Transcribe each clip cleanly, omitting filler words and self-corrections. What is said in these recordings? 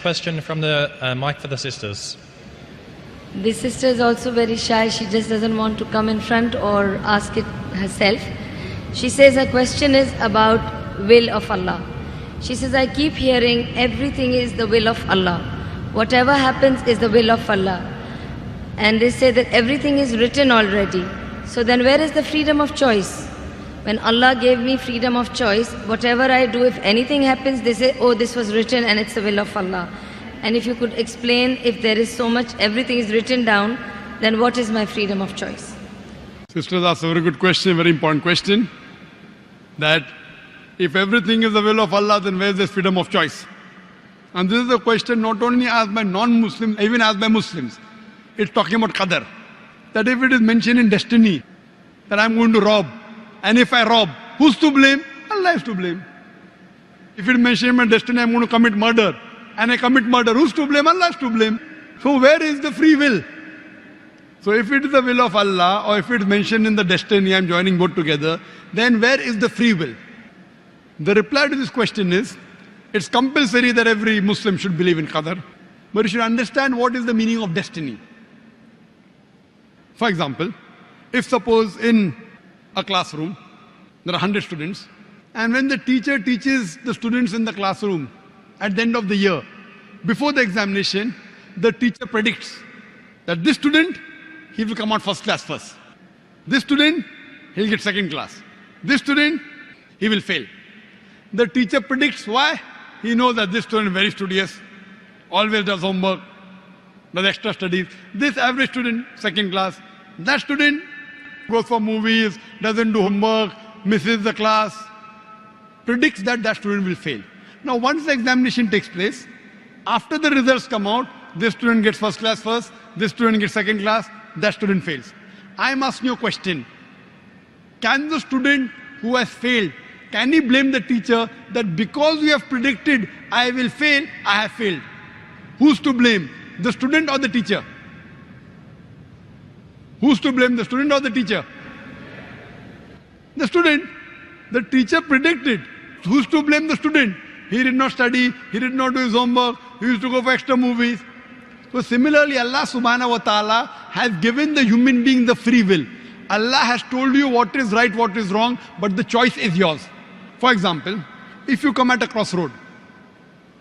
question from the mic for the sisters. This sister is also very shy. She just doesn't want to come in front or ask it herself. She says her question is about will of Allah. She says, I keep hearing everything is the will of Allah. Whatever happens is the will of Allah. And they say that everything is written already. So then where is the freedom of choice? When Allah gave me freedom of choice, whatever I do, if anything happens, they say, oh, this was written and it's the will of Allah. And if you could explain, if there is so much, everything is written down, then what is my freedom of choice? Sisters asked a very good question, very important question. That if everything is the will of Allah, then where is this freedom of choice? And this is a question not only asked by non-Muslims, even asked by Muslims. It's talking about qadar. That if it is mentioned in destiny, that I'm going to rob, and if I rob, who's to blame? Allah is to blame. If it is mentioned in destiny, I'm going to commit murder, and I commit murder, who's to blame? Allah is to blame. So where is the free will? So if it is the will of Allah, or if it is mentioned in the destiny, I'm joining both together, then where is the free will? The reply to this question is, it's compulsory that every Muslim should believe in qadar, but you should understand what is the meaning of destiny. For example, if suppose in a classroom, there are 100 students, and when the teacher teaches the students in the classroom at the end of the year, before the examination, the teacher predicts that this student, he will come out first class first. This student, he'll get second class. This student, he will fail. The teacher predicts why? He knows that this student is very studious, always does homework, does extra studies. This average student, second class. That student goes for movies, doesn't do homework, misses the class, predicts that that student will fail. Now once the examination takes place, after the results come out, this student gets first class first, this student gets second class, that student fails. I am asking you a question. Can the student who has failed, can he blame the teacher that because you have predicted I will fail, I have failed? Who's to blame? The student or the teacher? Who's to blame, the student or the teacher? The student. The teacher predicted. Who's to blame, the student? He did not study, he did not do his homework, he used to go for extra movies. So similarly, Allah subhanahu wa ta'ala has given the human being the free will. Allah has told you what is right, what is wrong, but the choice is yours. For example, if you come at a crossroad,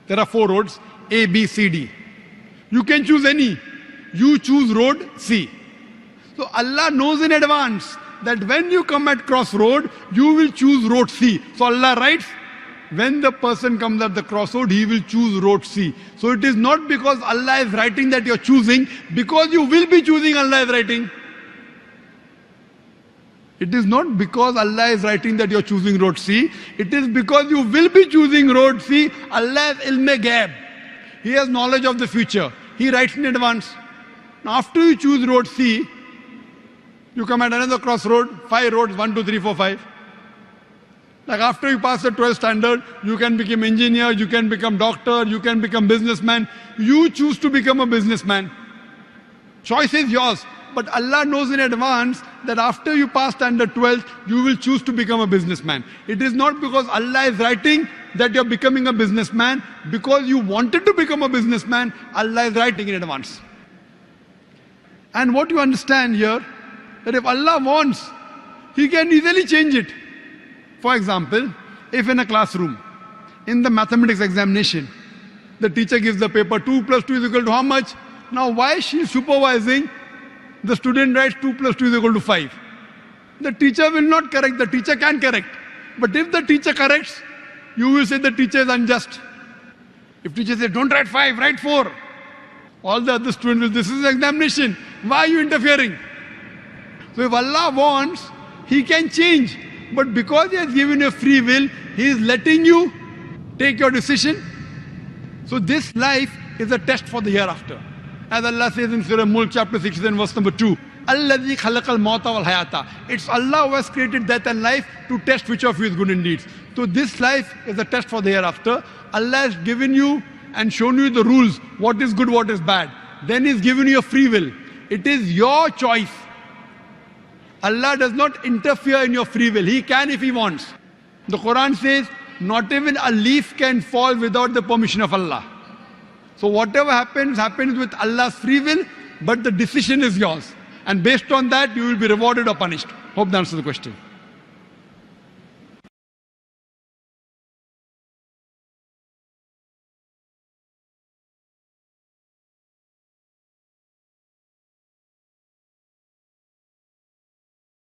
there are 4 roads, A, B, C, D. You can choose any. You choose road C. So Allah knows in advance that when you come at crossroad, you will choose road C. So Allah writes, when the person comes at the crossroad, he will choose road C. So it is not because Allah is writing that you're choosing, because you will be choosing, Allah is writing. It is not because Allah is writing that you're choosing road C. It is because you will be choosing road C. Allah has ilm ghaib. He has knowledge of the future. He writes in advance. Now after you choose road C, you come at another crossroad, 5 roads, 1, 2, 3, 4, 5. Like after you pass the 12th standard, you can become engineer, you can become doctor, you can become businessman. You choose to become a businessman. Choice is yours. But Allah knows in advance that after you pass standard 12th, you will choose to become a businessman. It is not because Allah is writing that you're becoming a businessman. Because you wanted to become a businessman, Allah is writing in advance. And what you understand here, that if Allah wants, He can easily change it. For example, if in a classroom, in the mathematics examination, the teacher gives the paper 2 plus 2 is equal to how much? Now why she is supervising? The student writes 2 plus 2 is equal to 5. The teacher will not correct, the teacher can correct. But if the teacher corrects, you will say the teacher is unjust. If teacher says, don't write 5, write 4. All the other students will, this is an examination. Why are you interfering? So if Allah wants, He can change. But because He has given you free will, He is letting you take your decision. So this life is a test for the hereafter. As Allah says in Surah Mulk chapter 16 verse number 2, Alladhi khalaqal mauta wal hayata. It's Allah who has created death and life to test which of you is good in deeds. So this life is a test for the hereafter. Allah has given you and shown you the rules, what is good, what is bad. Then He's given you a free will. It is your choice. Allah does not interfere in your free will. He can if He wants. The Quran says, not even a leaf can fall without the permission of Allah. So whatever happens, happens with Allah's free will, but the decision is yours. And based on that, you will be rewarded or punished. Hope that answers the question.